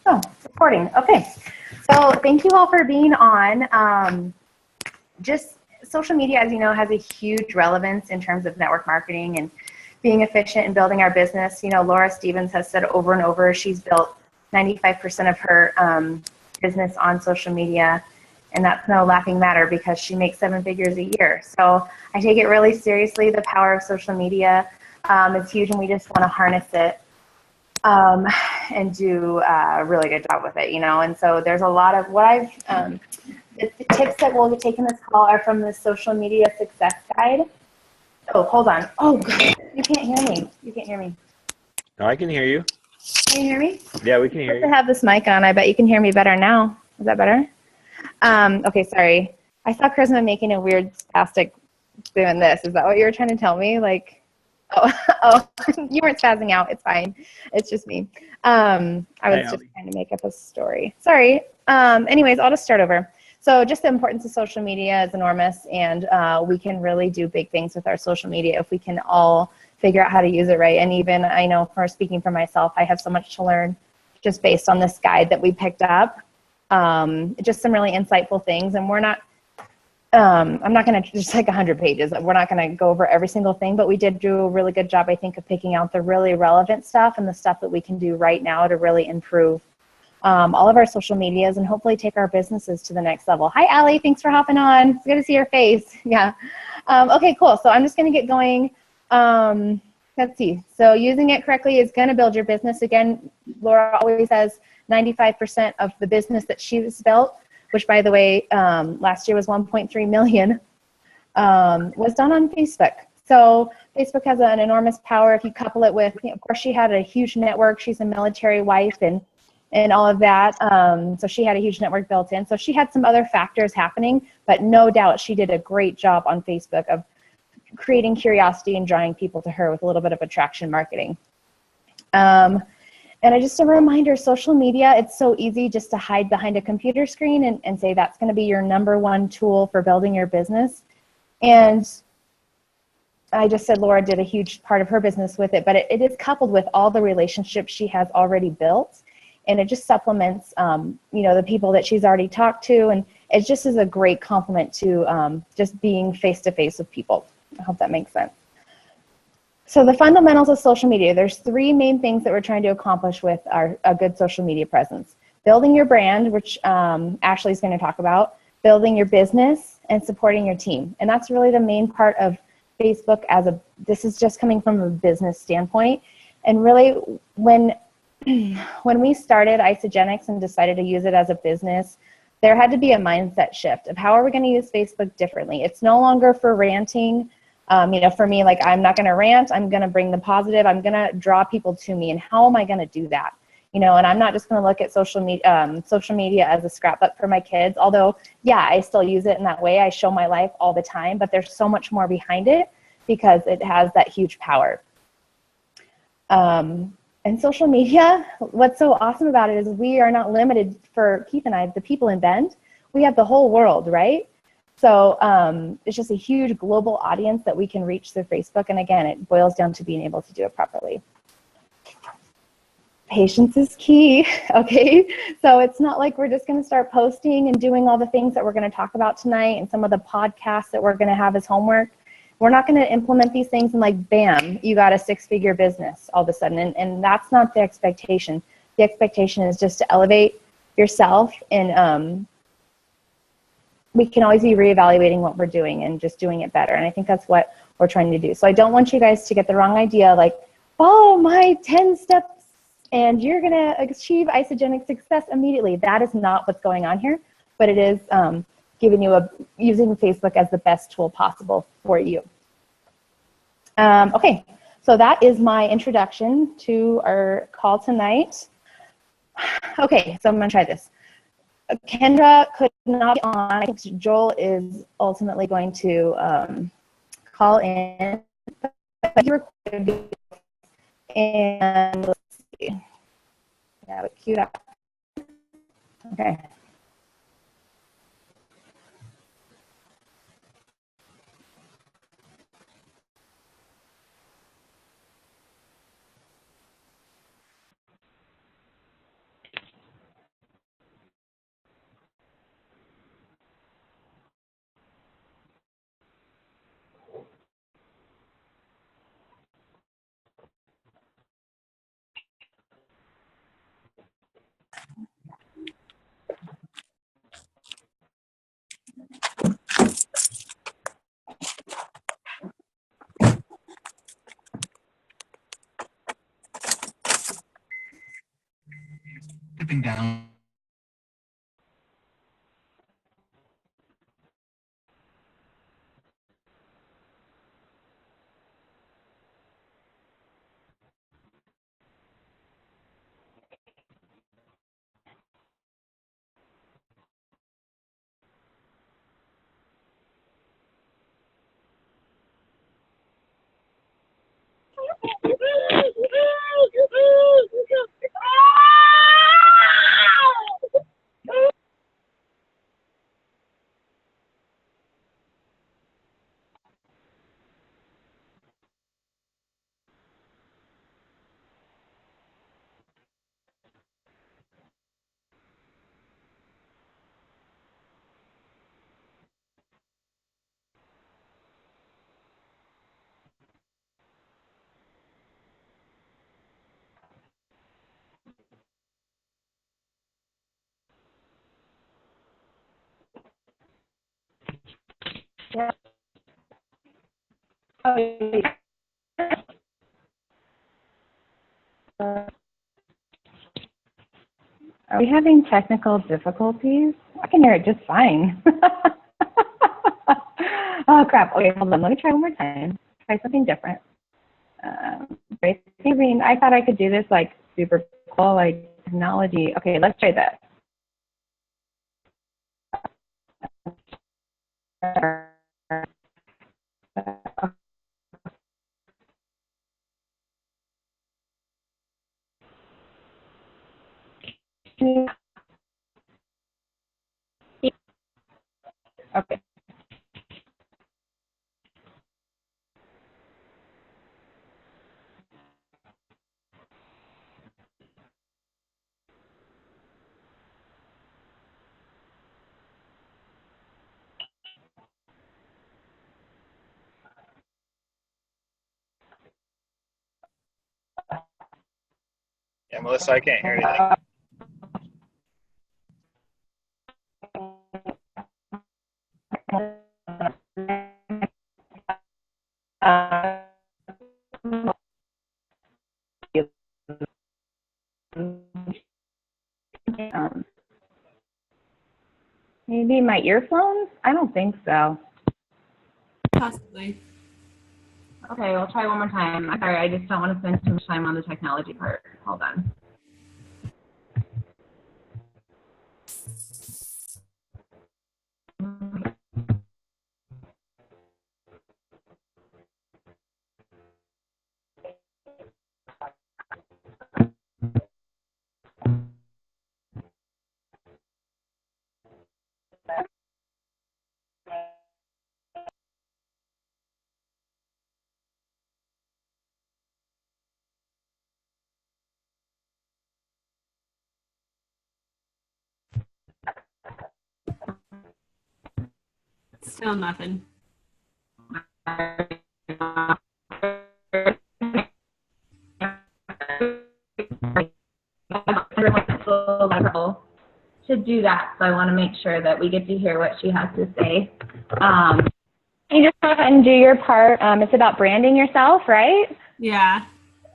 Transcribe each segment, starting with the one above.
Oh, recording. Okay. So thank you all for being on. Just social media, as you know, has a huge relevance in terms of network marketing and being efficient in building our business. You know, Laura Stevens has said over and over she's built 95% of her business on social media. And that's no laughing matter because she makes 7 figures a year. So I take it really seriously. The power of social media is huge, and we just want to harness it and do a really good job with it, you know. And so there's a lot of what the tips that we'll take in this call are from the Social Media Success Guide. Oh, hold on. Oh, God. You can't hear me. You can't hear me. No, I can hear you. Can you hear me? Yeah, we can hear you. I have this mic on. I bet you can hear me better now. Is that better? Okay, sorry. I saw Charisma making a weird spastic doing this. Is that what you were trying to tell me? Like, oh, you weren't spazzing out. It's fine. It's just me. I was just trying to make up a story. Sorry. Anyways, I'll just start over. So just the importance of social media is enormous, and we can really do big things with our social media if we can all figure out how to use it right. And even, I know, for speaking for myself, I have so much to learn just based on this guide that we picked up. Just some really insightful things, and we're not, I'm not going to just like 100 pages. We're not going to go over every single thing, but we did do a really good job, I think, of picking out the really relevant stuff and the stuff that we can do right now to really improve all of our social medias and hopefully take our businesses to the next level. Hi, Allie. Thanks for hopping on. It's good to see your face. Yeah. Okay, cool. So I'm just going to get going. Let's see. So using it correctly is going to build your business. Again, Laura always says 95% of the business that she's built, which, by the way, last year was 1.3 million, was done on Facebook. So Facebook has an enormous power if you couple it with, you know, of course, she had a huge network. She's a military wife and all of that. So she had a huge network built in. So she had some other factors happening, but no doubt she did a great job on Facebook of creating curiosity and drawing people to her with a little bit of attraction marketing. And just a reminder, social media, it's so easy just to hide behind a computer screen and say that's going to be your #1 tool for building your business. And I just said Laura did a huge part of her business with it, but it is coupled with all the relationships she has already built. And it just supplements, you know, the people that she's already talked to. And it just is a great complement to just being face-to-face with people. I hope that makes sense. So the fundamentals of social media, there's 3 main things that we're trying to accomplish with a good social media presence. Building your brand, which Ashley's going to talk about, building your business, and supporting your team. And that's really the main part of Facebook this is just coming from a business standpoint. And really, when we started Isagenix and decided to use it as a business, there had to be a mindset shift of how are we going to use Facebook differently. It's no longer for ranting. You know, for me, like, I'm not going to rant. I'm going to bring the positive. I'm going to draw people to me. And how am I going to do that? You know, and I'm not just going to look at social media as a scrapbook for my kids. Although, yeah, I still use it in that way. I show my life all the time, but there's so much more behind it because it has that huge power. And social media, what's so awesome about it is we are not limited for Keith and I, the people in Bend. We have the whole world, right? So it's just a huge global audience that we can reach through Facebook. And again, it boils down to being able to do it properly. Patience is key, okay? So it's not like we're just going to start posting and doing all the things that we're going to talk about tonight and some of the podcasts that we're going to have as homework. We're not going to implement these things and, like, bam, you got a 6-figure business all of a sudden. And that's not the expectation. The expectation is just to elevate yourself, and we can always be reevaluating what we're doing and just doing it better. And I think that's what we're trying to do. So I don't want you guys to get the wrong idea, like, follow my 10 steps and you're going to achieve Isagenix success immediately. That is not what's going on here, but it is using Facebook as the best tool possible for you. Okay, so that is my introduction to our call tonight. Okay, so I'm going to try this. Kendra could not be on. I think Joel is ultimately going to call in. But you recorded, and let's see. Yeah, but queued up. Okay. Tipping down. Yeah. Oh, yeah. Are we having technical difficulties? I can hear it just fine. Oh, crap. Okay, hold on. Let me try one more time. Try something different. I thought I could do this like super cool, like technology. Okay, let's try this. Okay. Yeah, Melissa, I can't hear anything. Maybe my earphones? I don't think so. Possibly. Okay, we'll try one more time. I'm sorry, I just don't want to spend too much time on the technology part. Hold on. Still nothing. To do that, so I want to make sure that we get to hear what she has to say. Can you just go ahead and do your part? It's about branding yourself, right? Yeah.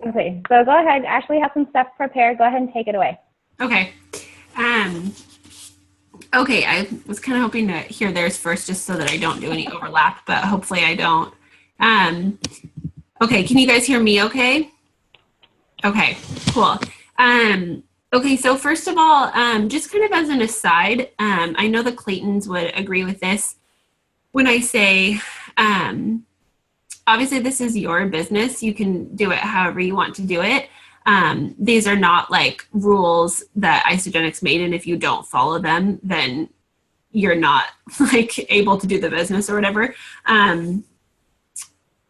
Okay, so go ahead. Ashley has some stuff prepared. Go ahead and take it away. Okay. Okay, I was kind of hoping to hear theirs first just so that I don't do any overlap, but hopefully I don't. Okay, can you guys hear me okay? Okay, cool. Okay, so first of all, just kind of as an aside, I know the Claytons would agree with this when I say, obviously this is your business. You can do it however you want to do it. These are not like rules that Isagenix made, and if you don't follow them, then you're not like able to do the business or whatever.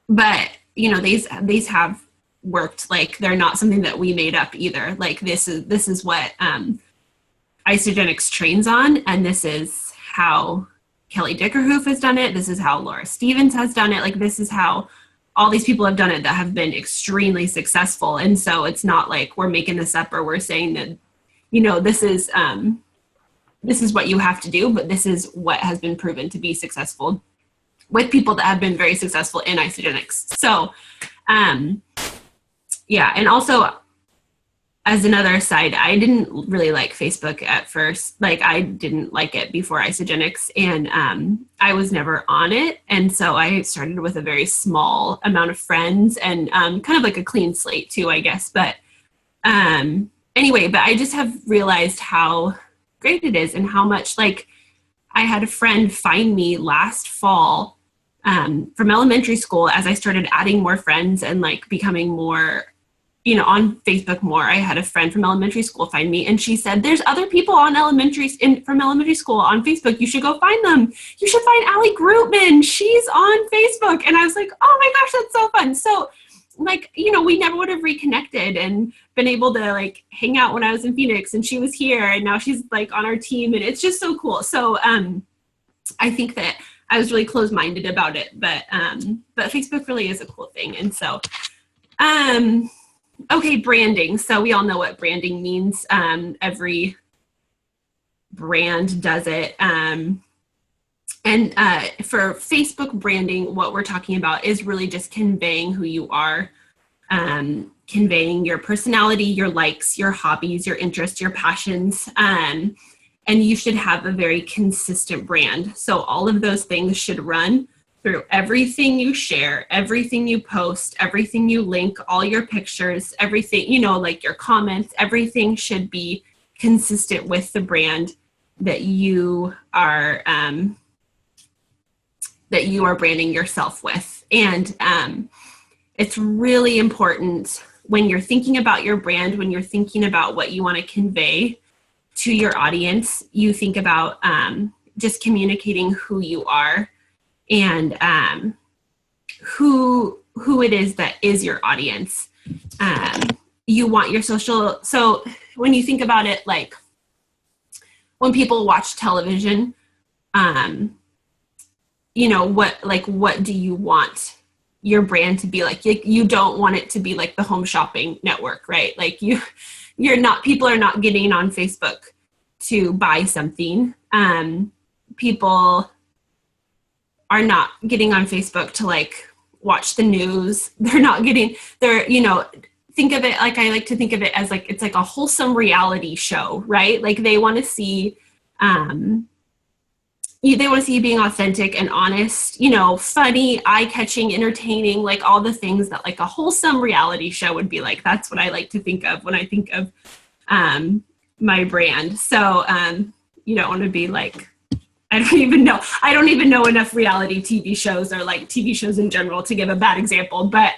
But you know, these have worked. Like they're not something that we made up either. Like this is what Isagenix trains on, and this is how Kelly Dickerhoof has done it. This is how Laura Stevens has done it. Like this is how all these people have done it that have been extremely successful. And so it's not like we're making this up or we're saying that, you know, this is what you have to do, but this is what has been proven to be successful with people that have been very successful in Isagenix. So, yeah. And also, as another aside, I didn't really like Facebook at first. Like I didn't like it before Isagenix, and I was never on it. And so I started with a very small amount of friends and kind of like a clean slate too, I guess. But anyway, but I just have realized how great it is and how much, like, I had a friend find me last fall from elementary school as I started adding more friends and like becoming more, you know, on Facebook more. I had a friend from elementary school find me, and she said, there's other people on from elementary school on Facebook. You should go find them. You should find Allie Grootman. She's on Facebook. And I was like, oh my gosh, that's so fun. So like, you know, we never would have reconnected and been able to like hang out when I was in Phoenix, and she was here and now she's like on our team, and it's just so cool. So I think that I was really closed-minded about it, but Facebook really is a cool thing. And so, okay, branding. So we all know what branding means. Every brand does it. And for Facebook branding, what we're talking about is really just conveying who you are, conveying your personality, your likes, your hobbies, your interests, your passions. And you should have a very consistent brand. So all of those things should run through everything you share, everything you post, everything you link, all your pictures, everything, you know, like your comments, everything should be consistent with the brand that you are branding yourself with. And it's really important when you're thinking about your brand, when you're thinking about what you want to convey to your audience, you think about just communicating who you are and who it is that is your audience. You want your social, so when you think about it, like when people watch television, you know, what do you want your brand to be like? You don't want it to be like the Home Shopping Network, right? Like people are not getting on Facebook to buy something. People are not getting on Facebook to like watch the news. You know, think of it, like I like to think of it as like, it's like a wholesome reality show, right? Like they want to see, they want to see you being authentic and honest, you know, funny, eye-catching, entertaining, like all the things that like a wholesome reality show would be like. That's what I like to think of when I think of my brand. So you don't want to be like, I don't even know enough reality TV shows or like TV shows in general to give a bad example. But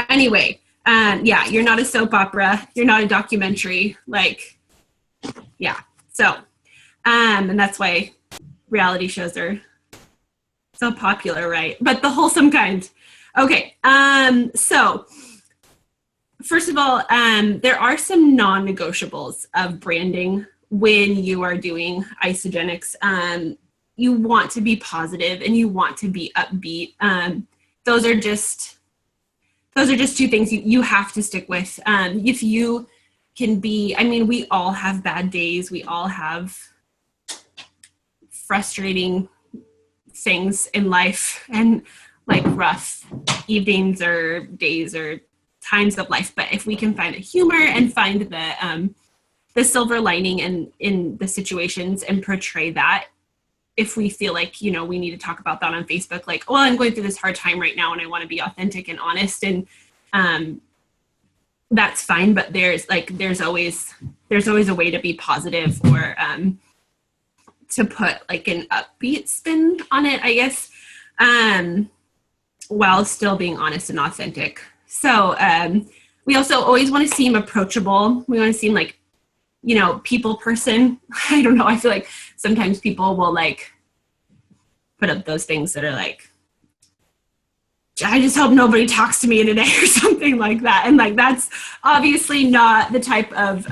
anyway, yeah, you're not a soap opera. You're not a documentary. Like, yeah. So, and that's why reality shows are so popular, right? But the wholesome kind. Okay. So first of all, there are some non-negotiables of branding when you are doing Isagenix. You want to be positive and you want to be upbeat. Those are just two things you have to stick with. If you can be, I mean, we all have bad days. We all have frustrating things in life and like rough evenings or days or times of life. But if we can find the humor and find the silver lining in the situations and portray that, if we feel like, you know, we need to talk about that on Facebook, like, well, I'm going through this hard time right now and I want to be authentic and honest, and that's fine. But there's always a way to be positive or to put like an upbeat spin on it, I guess, while still being honest and authentic. So we also always want to seem approachable. We want to seem like, you know, people person. I don't know. I feel like sometimes people will like put up those things that are like, I just hope nobody talks to me today or something like that. And like, that's obviously not the type of,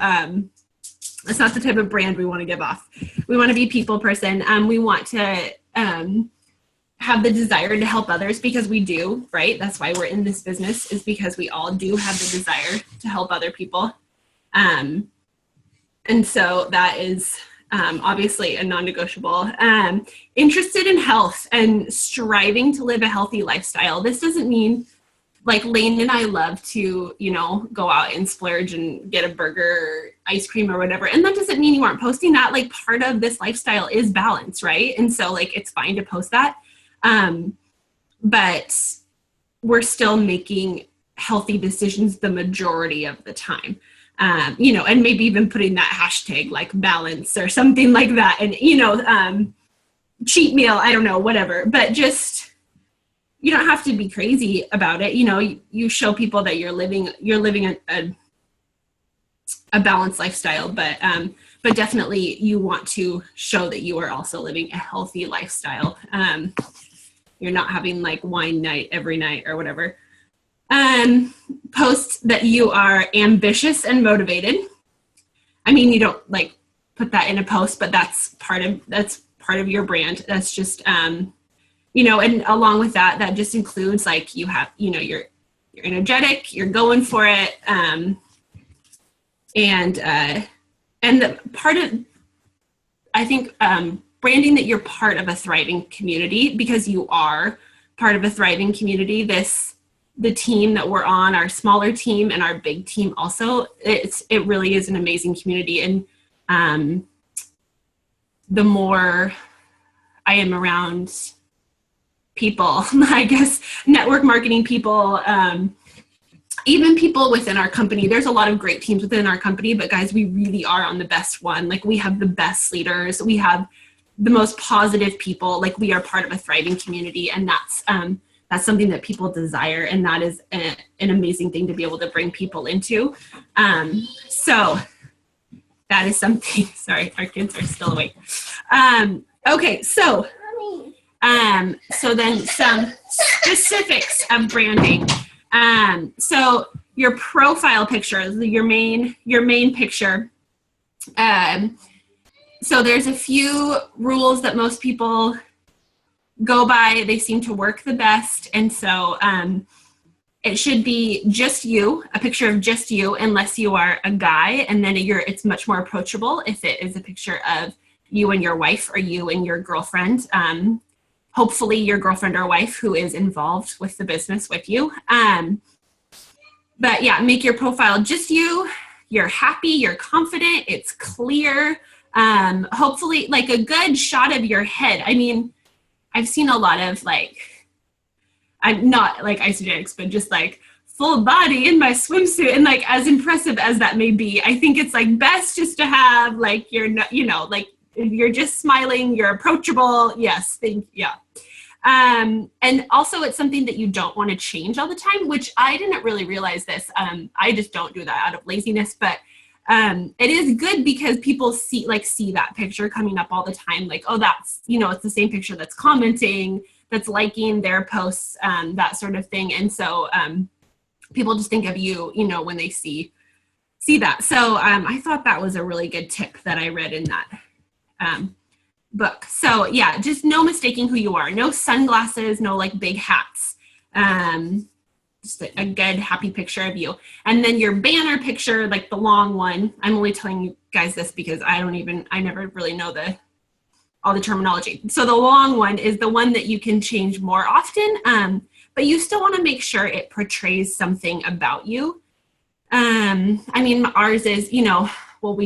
that's not the type of brand we want to give off. We want to be people person. We want to have the desire to help others, because we do, right? That's why we're in this business, is because we all do have the desire to help other people. And so that is obviously a non-negotiable. Interested in health and striving to live a healthy lifestyle. This doesn't mean like Lane and I love to, you know, go out and splurge and get a burger or ice cream or whatever. And that doesn't mean you aren't posting that. Like part of this lifestyle is balance, right? And so like it's fine to post that. But we're still making healthy decisions the majority of the time. You know, and maybe even putting that hashtag like balance or something like that. And, you know, cheat meal, I don't know, whatever, but just, you don't have to be crazy about it. You know, you show people that you're living a balanced lifestyle, but definitely you want to show that you are also living a healthy lifestyle. You're not having like wine night every night or whatever. Post that you are ambitious and motivated. I mean, you don't like put that in a post, but that's part of your brand. That's just, you know, and along with that, that just includes like you have, you know, you're energetic, you're going for it. And the part of, I think, branding that you're part of a thriving community, because you are part of a thriving community. The team that we're on, our smaller team and our big team also, it really is an amazing community. And the more I am around people, I guess, network marketing people, even people within our company, there's a lot of great teams within our company, but guys, we really are on the best one. Like we have the best leaders, we have the most positive people, like we are part of a thriving community. And that's something that people desire. And that is an amazing thing to be able to bring people into. So that is something, sorry, our kids are still awake. Okay, so then some specifics of branding. So your profile picture, your main picture. So there's a few rules that most people go by. They seem to work the best. And so it should be just you, a picture of just you, unless you are a guy. And then it's much more approachable if it is a picture of you and your wife or you and your girlfriend. Hopefully your girlfriend or wife who is involved with the business with you. But yeah, make your profile just you. You're happy, you're confident, it's clear. Hopefully like a good shot of your head. I mean, I've seen a lot of like, I'm not like Isagenix, but just like full body in my swimsuit, and like as impressive as that may be, I think it's like best just to have like you're not, you know, like you're just smiling, you're approachable. Yes, yeah. And also it's something that you don't want to change all the time, which I didn't really realize this. I just don't do that out of laziness, but it is good because people see that picture coming up all the time. Like, oh, that's, you know, it's the same picture that's commenting, that's liking their posts, that sort of thing. And so people just think of you, you know, when they see that. So I thought that was a really good tip that I read in that book. So yeah, just no mistaking who you are. No sunglasses, no like big hats. Just a good, happy picture of you. And then your banner picture, like the long one, I'm only telling you guys this because I never really know all the terminology. So the long one is the one that you can change more often, but you still want to make sure it portrays something about you. I mean, ours is, you know, well,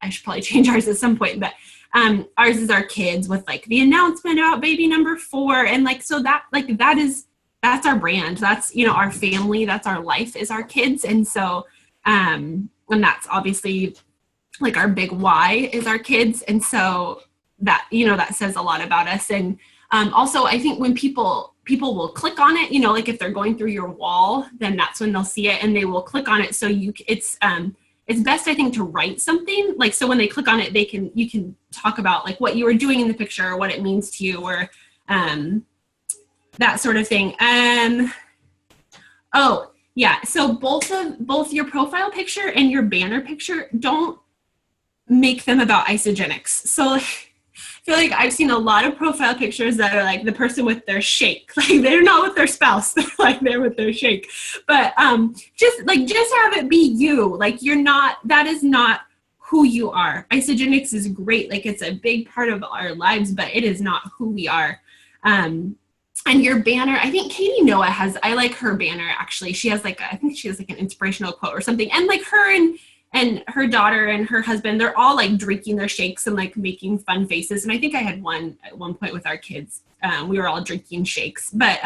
I should probably change ours at some point, but ours is our kids with like the announcement about baby number 4. And like, so that's our brand. That's, you know, our family, that's our life is our kids. And so, and that's obviously like our big why is our kids. And so that, you know, that says a lot about us. And also I think when people will click on it, you know, like if they're going through your wall, then that's when they'll see it and they will click on it. So it's best, I think, to write something like, so when they click on it, you can talk about like what you were doing in the picture or what it means to you, or that sort of thing. Oh yeah. So both your profile picture and your banner picture, don't make them about Isagenix. So I feel like I've seen a lot of profile pictures that are like the person with their shake, like they're not with their spouse, they're like they're with their shake. But just have it be you. Like that is not who you are. Isagenix is great. Like it's a big part of our lives, but it is not who we are. and your banner, I think Katie Noah I like her banner actually. She has I think she has like an inspirational quote or something. And like her and her daughter and her husband, they're all like drinking their shakes and like making fun faces. And I think I had one at one point with our kids. We were all drinking shakes, but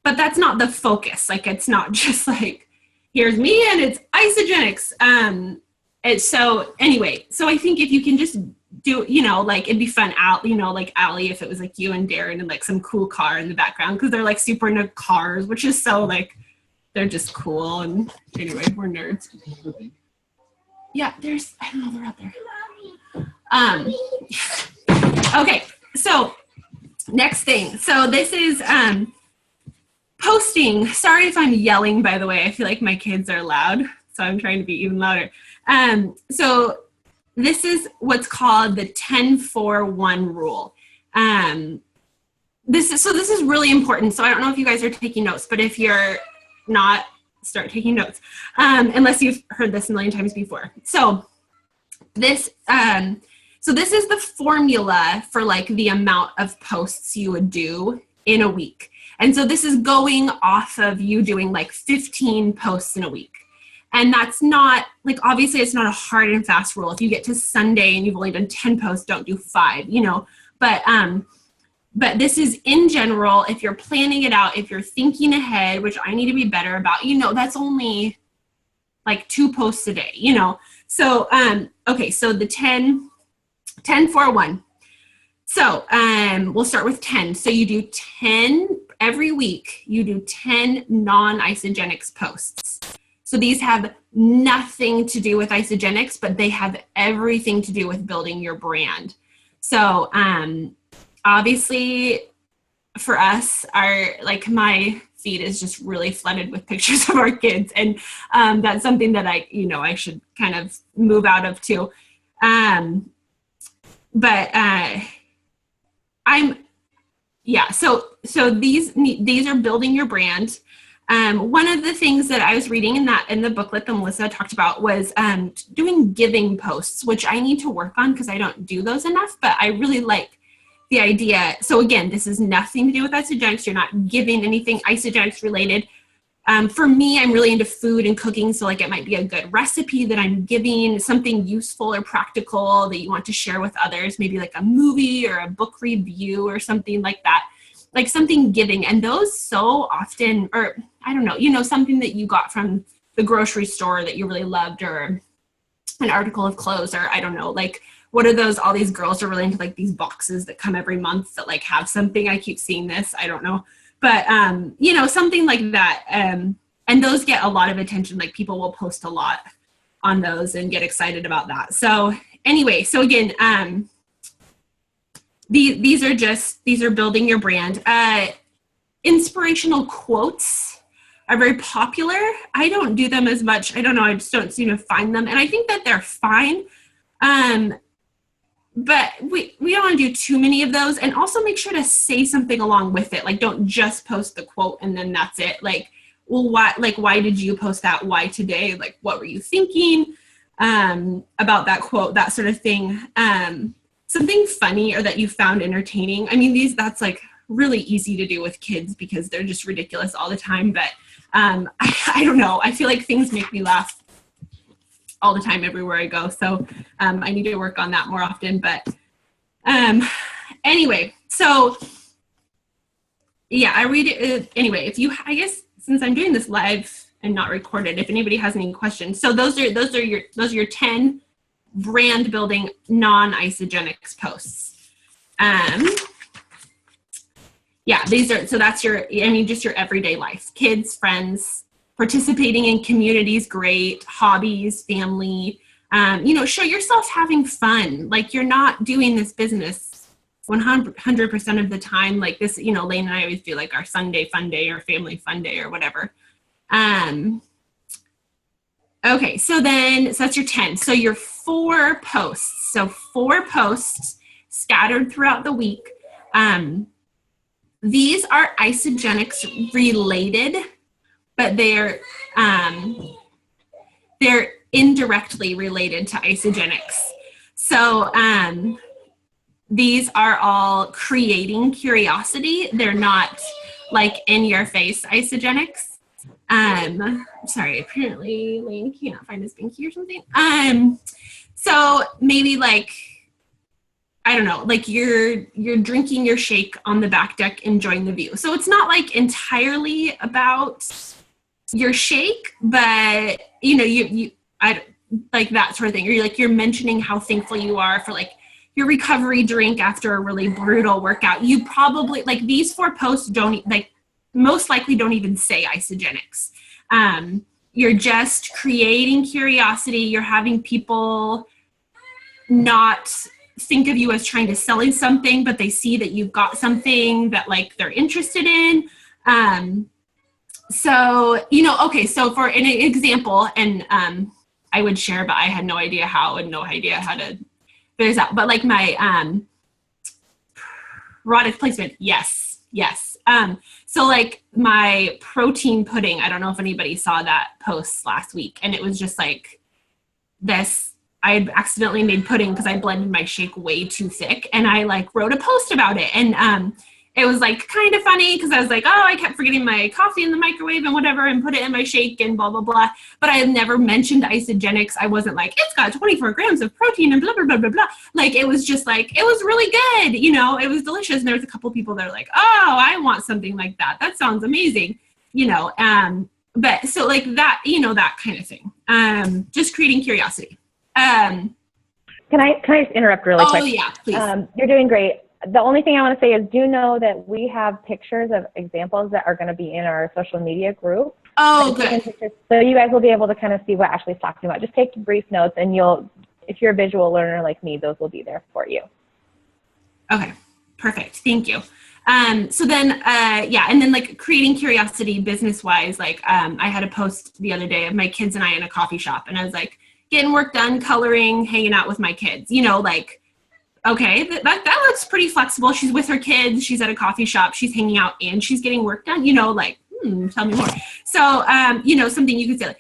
that's not the focus. Like, it's not just like, here's me and it's Isagenix. So anyway, so I think if you can just do, like it'd be fun out, like Allie, if it was like you and Darren and like some cool car in the background, because they're like super into cars, which is so like, they're just cool. And anyway, we're nerds. Yeah, I don't know, they're out there. Okay, so next thing. So this is posting. Sorry if I'm yelling, by the way. I feel like my kids are loud, so I'm trying to be even louder. So this is what's called the 10-4-1 rule. This is really important. So I don't know if you guys are taking notes, but if you're not, start taking notes, unless you've heard this a million times before. So this is the formula for like the amount of posts you would do in a week. And so this is going off of you doing like 15 posts in a week. And that's not, like, obviously it's not a hard and fast rule. If you get to Sunday and you've only done 10 posts, don't do 5, but this is in general, if you're planning it out, if you're thinking ahead, which I need to be better about, that's only like 2 posts a day, So, okay, so the 10-4-1. So we'll start with 10. So you do 10 every week, you do 10 non-Isagenix posts. So these have nothing to do with Isagenix, but they have everything to do with building your brand. So obviously for us, my feed is just really flooded with pictures of our kids. And that's something that I should kind of move out of too. So these are building your brand. One of the things that I was reading in the booklet that Melissa talked about was doing giving posts, which I need to work on because I don't do those enough, but I really like the idea. So again, this is nothing to do with Isagenix. You're not giving anything Isagenix related. For me, I'm really into food and cooking. So like it might be a good recipe that I'm giving, something useful or practical that you want to share with others, maybe like a movie or a book review or something like that, like something giving. And those so often, or I don't know, something that you got from the grocery store that you really loved, or an article of clothes, or I don't know, like what are those, all these girls are really into like these boxes that come every month that like have something. I keep seeing this, I don't know. But, something like that. And those get a lot of attention. Like people will post a lot on those and get excited about that. So anyway, so again, these are building your brand. Inspirational quotes are very popular. I don't do them as much. I don't know. I just don't seem to find them. And I think that they're fine. But we don't want to do too many of those, and also make sure to say something along with it. Like, don't just post the quote and then that's it. Like, well, why did you post that? Why today? Like, what were you thinking about that quote, that sort of thing. Something funny or that you found entertaining. I mean, that's like really easy to do with kids because they're just ridiculous all the time. But I don't know. I feel like things make me laugh all the time everywhere I go. So I need to work on that more often. But anyway, so yeah, I read it. Anyway, I guess since I'm doing this live and not recorded, if anybody has any questions. So those are your 10 brand building non-Isagenix posts. Yeah, that's just your everyday life, kids, friends, participating in communities, great, hobbies, family, show yourself having fun. Like you're not doing this business 100% of the time. Like this, Lane and I always do like our Sunday fun day or family fun day or whatever. Okay, so that's your 10. So your 4 posts. So 4 posts scattered throughout the week. These are Isagenix related, but they're indirectly related to Isagenix. So these are all creating curiosity. They're not like in your face isogenics. Sorry, apparently Lane cannot find his binky or something. So maybe like, I don't know, like you're drinking your shake on the back deck, enjoying the view. So it's not like entirely about your shake, but you know, I like that sort of thing. Or you're mentioning how thankful you are for like your recovery drink after a really brutal workout. You probably, like, these 4 posts don't, like, most likely don't even say isogenics. You're just creating curiosity. You're having people not think of you as trying to sell you something, but they see that you've got something that like they're interested in. So, you know, okay, so for an example, and I would share, but I had no idea how and no idea how to figure this out. But like my product placement, yes. So like my protein pudding, I don't know if anybody saw that post last week, and it was just like this, I had accidentally made pudding because I blended my shake way too thick, and I like wrote a post about it. And it was like kind of funny because I was like, oh, I kept forgetting my coffee in the microwave and whatever, and put it in my shake and blah, blah, blah. But I had never mentioned isogenics. I wasn't like, it's got 24 grams of protein and blah, blah, blah, blah, blah. Like, it was just like, it was really good. You know, it was delicious. And there was a couple people that were like, oh, I want something like that. That sounds amazing. You know, but so like that, you know, that kind of thing. Just creating curiosity. Can I interrupt really quick? Oh yeah, please. You're doing great. The only thing I want to say is, do know that we have pictures of examples that are going to be in our social media group. Oh, good. So you guys will be able to kind of see what Ashley's talking about. Just take brief notes, and if you're a visual learner like me, those will be there for you. Okay, perfect. Thank you. So then, yeah, and then like creating curiosity business-wise, like I had a post the other day of my kids and I in a coffee shop, and I was like, getting work done, coloring, hanging out with my kids, you know, like, okay, that looks pretty flexible. She's with her kids, she's at a coffee shop, she's hanging out, and she's getting work done, you know, like, tell me more. So, you know, something you could say,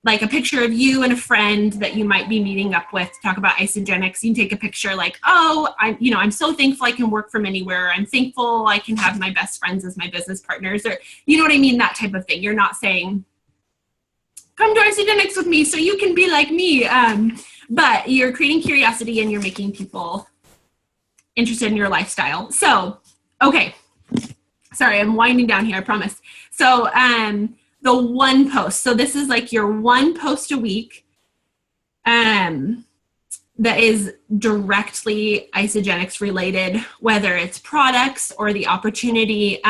like a picture of you and a friend that you might be meeting up with to talk about isogenics. You can take a picture like, oh, I'm so thankful I can work from anywhere. I'm thankful I can have my best friends as my business partners, or, you know what I mean? That type of thing. You're not saying, come to isogenics with me so you can be like me. But you're creating curiosity and you're making people interested in your lifestyle. So, okay. Sorry, I'm winding down here, I promise. So the 1 post. So this is like your 1 post a week that is directly isogenics related, whether it's products or the opportunity.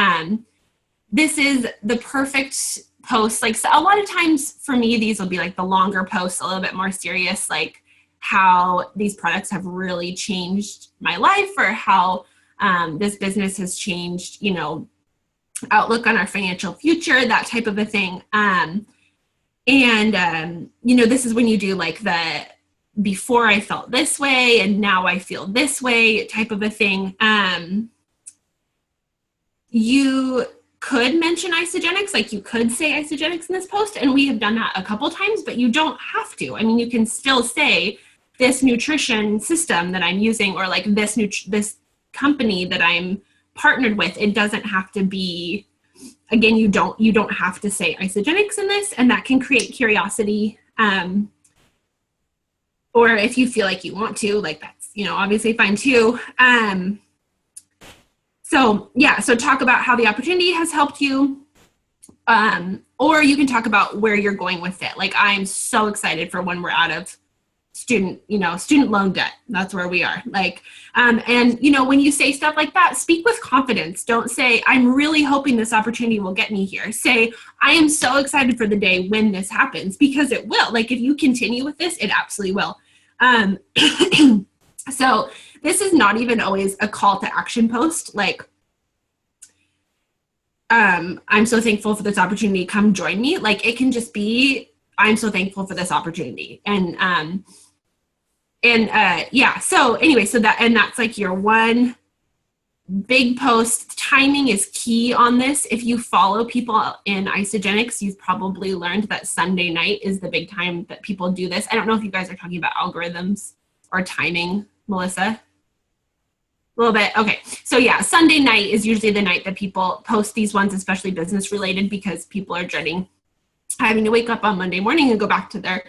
This is the perfect post. Like, so a lot of times for me, these will be like the longer posts, a little bit more serious, like how these products have really changed my life, or how this business has changed, you know, outlook on our financial future, that type of a thing. You know, this is when you do like the before I felt this way and now I feel this way type of a thing. You could mention isogenics, like you could say isogenics in this post, and we have done that a couple times, but you don't have to. I mean, you can still say this nutrition system that I'm using, or like this company that I'm partnered with. It doesn't have to be, again, you don't have to say isogenics in this, and that can create curiosity. Or if you feel like you want to, like that's, you know, obviously fine too. So yeah, so talk about how the opportunity has helped you, or you can talk about where you're going with it. Like, I'm so excited for when we're out of student loan debt. That's where we are. Like, and you know, when you say stuff like that, speak with confidence. Don't say, I'm really hoping this opportunity will get me here. Say, I am so excited for the day when this happens, because it will. Like, if you continue with this, it absolutely will. So this is not even always a call to action post. Like, I'm so thankful for this opportunity. Come join me. Like, it can just be, I'm so thankful for this opportunity. And yeah. So anyway, that's like your 1 big post. Timing is key on this. If you follow people in isogenics, you've probably learned that Sunday night is the big time that people do this. I don't know if you guys are talking about algorithms or timing, Melissa. little bit. Okay. So yeah, Sunday night is usually the night that people post these ones, especially business related, because people are dreading having to wake up on Monday morning and go back to their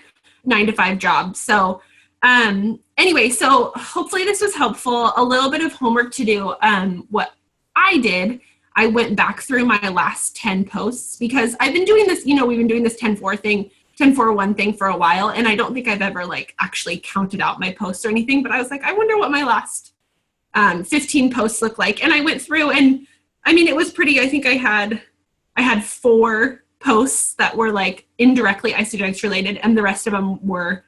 9-to-5 job. So anyway, so hopefully this was helpful. A little bit of homework to do. What I did, I went back through my last 10 posts because I've been doing this, we've been doing this 10-4-1 thing for a while. And I don't think I've ever like actually counted out my posts or anything, but I was like, I wonder what my last 15 posts look like. And I went through and I mean, it was pretty, I think I had 4 posts that were like indirectly Isagenix related, and the rest of them were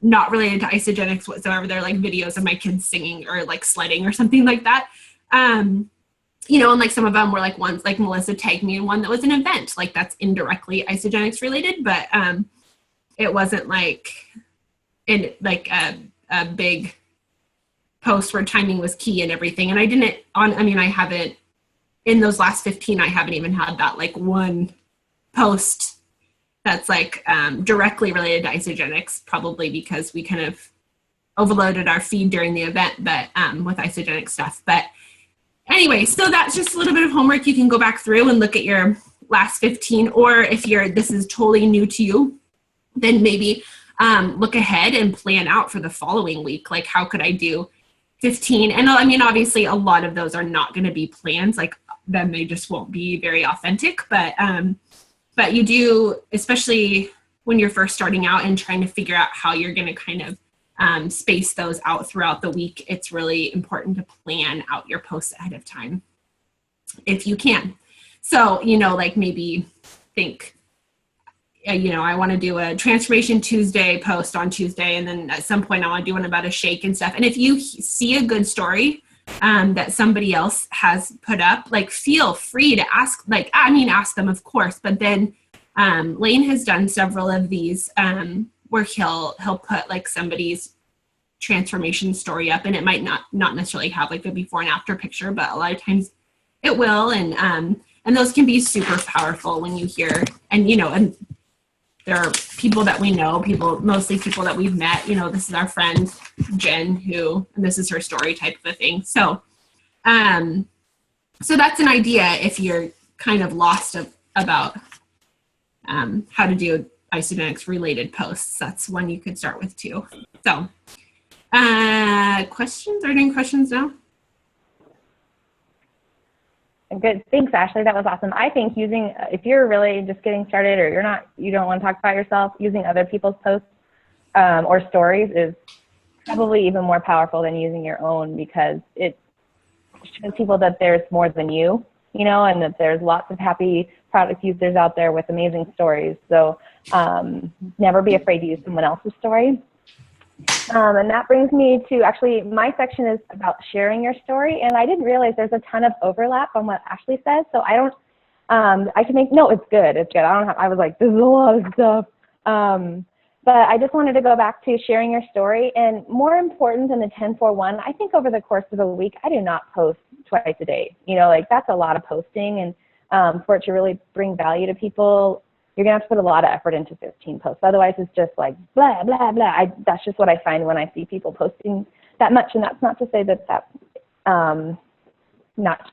not related to Isagenix whatsoever. They're like videos of my kids singing or like sledding or something like that. And like some of them were like ones like Melissa tagged me in one that was an event, like that's indirectly Isagenix related, but it wasn't like in like a big post where timing was key and everything. And I haven't in those last 15, I haven't even had that like one post that's like directly related to Isagenix, probably because we kind of overloaded our feed during the event, but with Isagenix stuff. But anyway, so that's just a little bit of homework. You can go back through and look at your last 15, or if this is totally new to you, then maybe look ahead and plan out for the following week. Like, how could I do 15? And I mean, obviously a lot of those are not going to be plans, like then they just won't be very authentic, but you do, especially when you're first starting out and trying to figure out how you're going to kind of space those out throughout the week, it's really important to plan out your posts ahead of time if you can. So, like maybe think, I want to do a Transformation Tuesday post on Tuesday, and then at some point I want to do one about a shake and stuff. And if you see a good story that somebody else has put up, like feel free to ask, ask them, of course, but then Lane has done several of these where he'll put like somebody's transformation story up, and it might not necessarily have like a before and after picture, but a lot of times it will. And those can be super powerful when you hear, and there are people that we know, mostly people that we've met, this is our friend Jen, and this is her story type of a thing. So, so that's an idea if you're kind of lost about how to do Isagenix related posts. That's one you could start with too. So, questions? Are there any questions now? Good. Thanks, Ashley. That was awesome. I think if you're really just getting started or you don't want to talk about yourself, using other people's posts or stories is probably even more powerful than using your own, because it shows people that there's more than you, and that there's lots of happy product users out there with amazing stories. So never be afraid to use someone else's story. And that brings me to actually my section is about sharing your story. And I didn't realize there's a ton of overlap on what Ashley said. So I can make, no, it's good. It's good. I was like, this is a lot of stuff. But I just wanted to go back to sharing your story. And more important than the 10-4-1, I think over the course of a week, I do not post twice a day. That's a lot of posting. And for it to really bring value to people, you're going to have to put a lot of effort into 15 posts. Otherwise, it's just like blah, blah, blah. That's just what I find when I see people posting that much. And that's not to say that not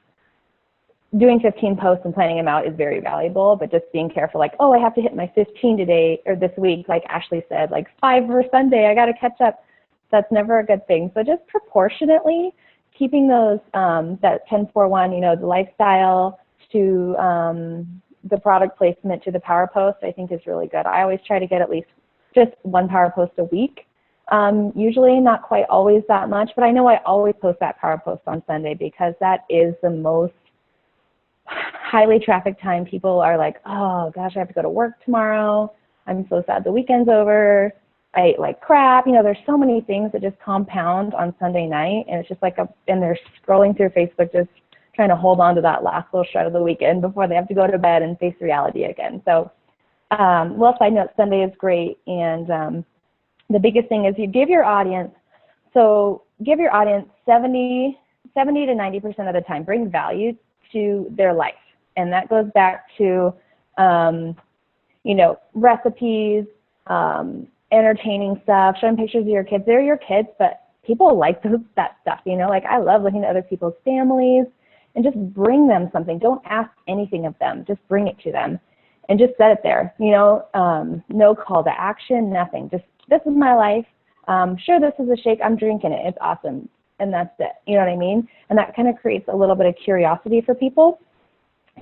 doing 15 posts and planning them out is very valuable, but just being careful, like, oh, I have to hit my 15 today or this week, like Ashley said, like 5 for Sunday, I got to catch up. That's never a good thing. So just proportionately keeping those, that 10-4-1, the lifestyle to the product placement to the power post, I think is really good. I always try to get at least just 1 power post a week. Usually not quite always that much, but I know I always post that power post on Sunday because that is the most highly trafficked time. People are like, oh gosh, I have to go to work tomorrow. I'm so sad the weekend's over. I ate like crap. There's so many things that just compound on Sunday night, and it's just like and they're scrolling through Facebook just trying to hold on to that last little shred of the weekend before they have to go to bed and face reality again. So, side note, Sunday is great. And the biggest thing is you give your audience 70 to 90% of the time, bring value to their life. And that goes back to, recipes, entertaining stuff, showing pictures of your kids. They're your kids, but people like that stuff, you know, like I love looking at other people's families, and just bring them something. Don't ask anything of them, just bring it to them and just set it there, you know, no call to action, nothing, just this is my life. Sure, this is a shake, I'm drinking it, it's awesome, and that's it, you know what I mean? And that kind of creates a little bit of curiosity for people.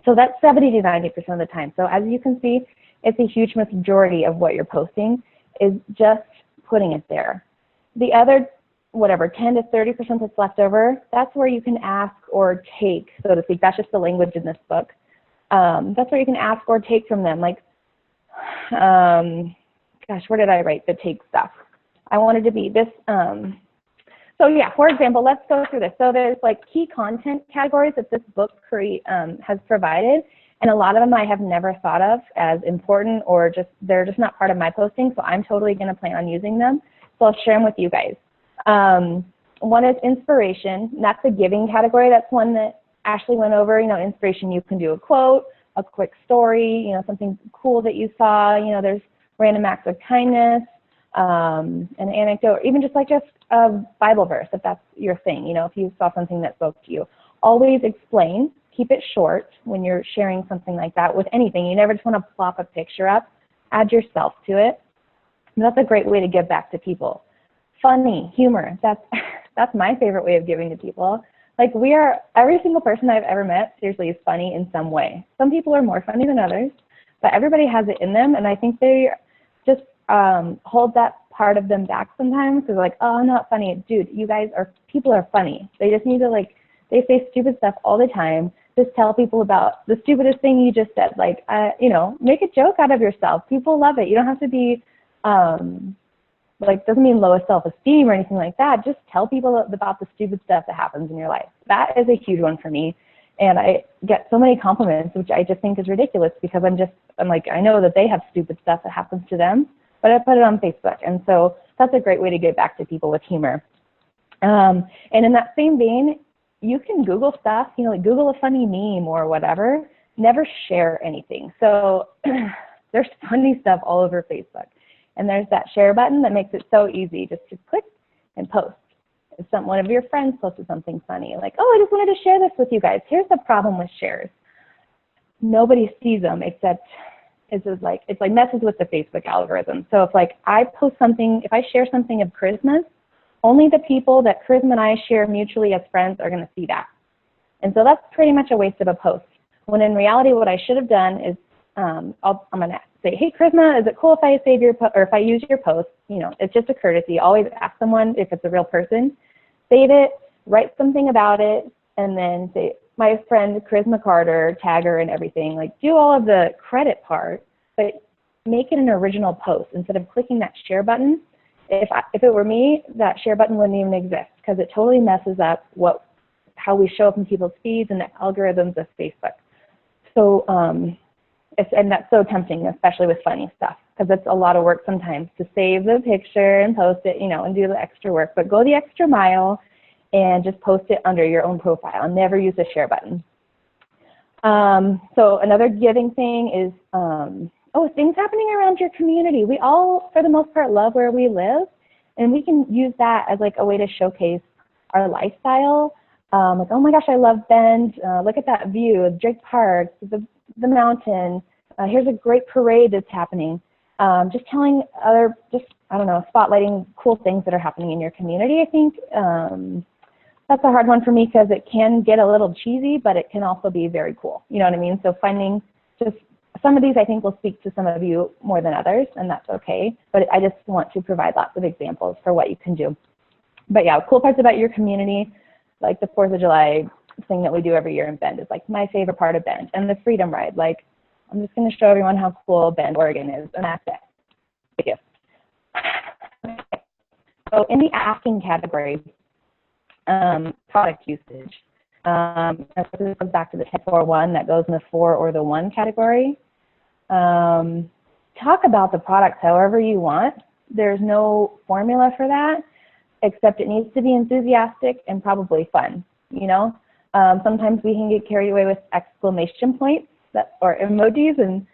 So that's 70 to 90% of the time. So as you can see, it's a huge majority of what you're posting is just putting it there. The other, whatever, 10 to 30% that's left over, that's where you can ask or take, so to speak. That's just the language in this book. That's where you can ask or take from them. Like, gosh, where did I write the take stuff? I wanted to be this, so yeah, for example, let's go through this. So there's like key content categories that this book has provided, and a lot of them I have never thought of as important, or just they're just not part of my posting, so I'm totally going to plan on using them. So I'll share them with you guys. One is inspiration. That's a giving category. That's one that Ashley went over. You know, inspiration, you can do a quote, a quick story, you know, something cool that you saw. You know, there's random acts of kindness, an anecdote, or even just a Bible verse, if that's your thing. You know, if you saw something that spoke to you. Always explain. Keep it short when you're sharing something like that with anything. You never just want to plop a picture up. Add yourself to it. And that's a great way to give back to people. Funny, humor, that's my favorite way of giving to people. Like every single person I've ever met seriously is funny in some way. Some people are more funny than others, but everybody has it in them, and I think they just hold that part of them back sometimes because they're like, oh, I'm not funny. Dude, people are funny. They just need to they say stupid stuff all the time. Just tell people about the stupidest thing you just said. Like, you know, make a joke out of yourself. People love it. You don't have to be, doesn't mean lowest self-esteem or anything like that. Just tell people about the stupid stuff that happens in your life. That is a huge one for me. And I get so many compliments, which I just think is ridiculous because I'm like, I know that they have stupid stuff that happens to them, but I put it on Facebook. And so that's a great way to give back to people with humor. And in that same vein, you can Google stuff, you know, like Google a funny meme or whatever. Never share anything. So there's funny stuff all over Facebook. And there's that share button that makes it so easy just to click and post. If one of your friends posted something funny, like, oh, I just wanted to share this with you guys. Here's the problem with shares. Nobody sees them except it's like messes with the Facebook algorithm. So if I post something, if I share something of Charisma's, only the people that Charisma and I share mutually as friends are going to see that. And so that's pretty much a waste of a post. When in reality, what I should have done is I'm going to say, hey, Charisma, is it cool if I save your or if I use your post? You know, it's just a courtesy. Always ask someone if it's a real person. Save it, write something about it, and then say, my friend Charisma Carter, tag her and everything. Like, do all of the credit part, but make it an original post instead of clicking that share button. If it were me, that share button wouldn't even exist because it totally messes up how we show up in people's feeds and the algorithms of Facebook. So, and that's so tempting, especially with funny stuff, because it's a lot of work sometimes to save the picture and post it, you know, and do the extra work. But go the extra mile and just post it under your own profile. Never use the share button. So another giving thing is, things happening around your community. We all, for the most part, love where we live, and we can use that as like a way to showcase our lifestyle. Like, oh my gosh, I love Bend. Look at that view of Drake Park, the mountain. Here's a great parade that's happening. Just telling spotlighting cool things that are happening in your community. I think that's a hard one for me because it can get a little cheesy, but it can also be very cool. You know what I mean? So finding just some of these I think will speak to some of you more than others, and that's okay. But I just want to provide lots of examples for what you can do. But yeah, cool parts about your community, like the 4th of July thing that we do every year in Bend is like my favorite part of Bend, and the Freedom Ride. Like, I'm just going to show everyone how cool Bend, Oregon is, and that's it. Thank you. So in the asking category, product usage. This goes back to the 10-4-1 that goes in the 4 or the 1 category. Talk about the products however you want. There's no formula for that, except it needs to be enthusiastic and probably fun, you know? Sometimes we can get carried away with exclamation points or emojis, and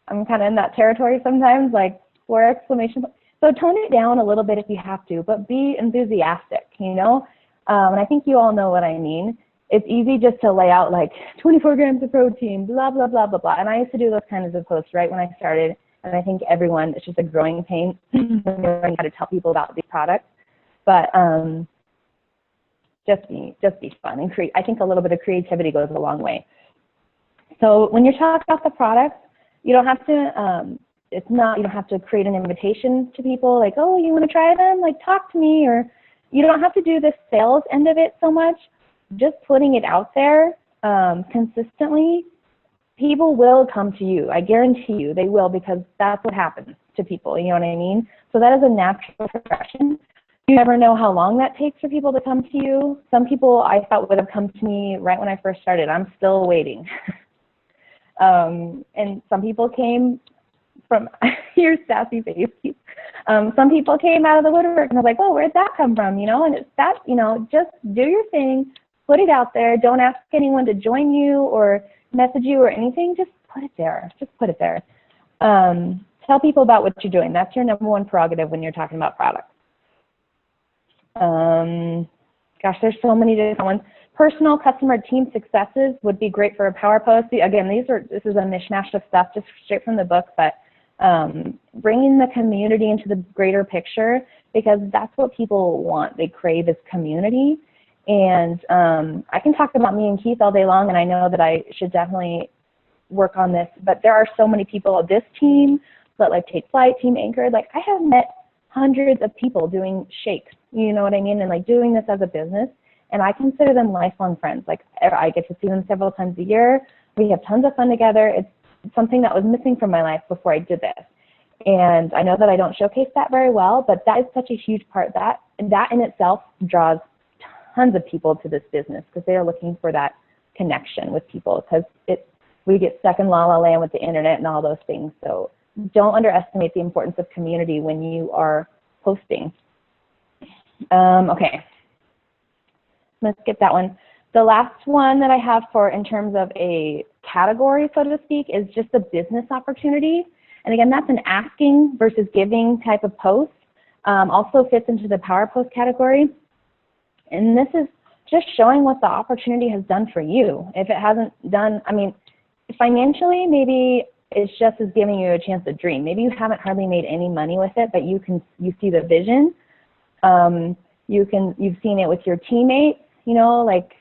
I'm kind of in that territory sometimes, like 4 exclamation points. So tone it down a little bit if you have to, but be enthusiastic, you know? And I think you all know what I mean. It's easy just to lay out like 24 grams of protein, blah, blah, blah, blah, blah. And I used to do those kinds of posts right when I started. And I think everyone, it's just a growing pain when you're learning how to tell people about these products. But just be fun and create. I think a little bit of creativity goes a long way. So when you're talking about the products, you don't have to, you don't have to create an invitation to people like, oh, you want to try them? Like, talk to me. Or you don't have to do the sales end of it so much. Just putting it out there consistently, people will come to you. I guarantee you they will, because that's what happens to people. You know what I mean? So that is a natural progression. You never know how long that takes for people to come to you. Some people I thought would have come to me right when I first started. I'm still waiting. And some people came from, your sassy face. Some people came out of the woodwork and I was like, oh, where'd that come from? You know, and it's that, you know, just do your thing, put it out there. Don't ask anyone to join you or message you or anything. Just put it there. Just put it there. Tell people about what you're doing. That's your #1 prerogative when you're talking about products. Gosh, there's so many different ones. Personal customer team successes would be great for a power post. Again, this is a mishmash of stuff just straight from the book, but bringing the community into the greater picture, because that's what people want. They crave this community. And I can talk about me and Keith all day long, and I know that I should definitely work on this, but there are so many people, this team, but like Take Flight, Team Anchored, like I have met hundreds of people doing shakes, you know what I mean, and like doing this as a business, and I consider them lifelong friends. Like I get to see them several times a year. We have tons of fun together. It's something that was missing from my life before I did this. And I know that I don't showcase that very well, but that is such a huge part. That in itself draws tons of people to this business, because they are looking for that connection with people, because we get stuck in la la land with the internet and all those things. So don't underestimate the importance of community when you are posting. Okay, let's skip that one. The last one that I have for in terms of a category, so to speak, is just a business opportunity. And again, that's an asking versus giving type of post. Also fits into the power post category. And this is just showing what the opportunity has done for you. If it hasn't done, I mean, financially, maybe it's just as giving you a chance to dream. Maybe you haven't hardly made any money with it, but you see the vision. You've seen it with your teammates, you know, like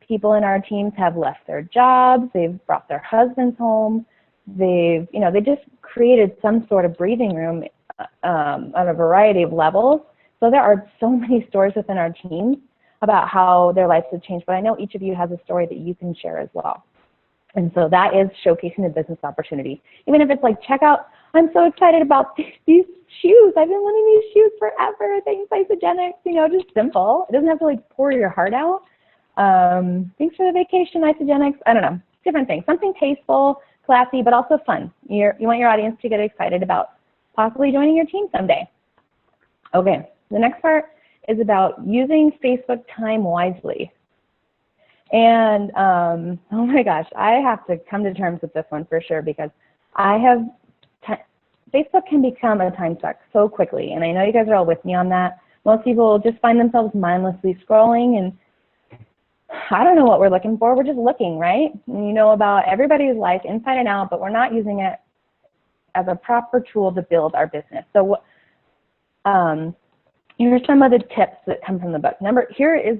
people in our teams have left their jobs, they've brought their husbands home, they just created some sort of breathing room on a variety of levels. So there are so many stories within our teams about how their lives have changed, but I know each of you has a story that you can share as well. And so that is showcasing the business opportunity. Even if it's like, check out, I'm so excited about these shoes. I've been wanting these shoes forever. Thanks, Isagenix. You know, just simple. It doesn't have to like pour your heart out. Thanks for the vacation, Isagenix. I don't know, different things. Something tasteful, classy, but also fun. You want your audience to get excited about possibly joining your team someday. Okay, the next part is about using Facebook time wisely. And oh my gosh, I have to come to terms with this one for sure, because Facebook can become a time suck so quickly, and I know you guys are all with me on that. Most people just find themselves mindlessly scrolling, and I don't know what we're looking for. We're just looking, right? And you know about everybody's life inside and out, but we're not using it as a proper tool to build our business. So here are some of the tips that come from the book. Here is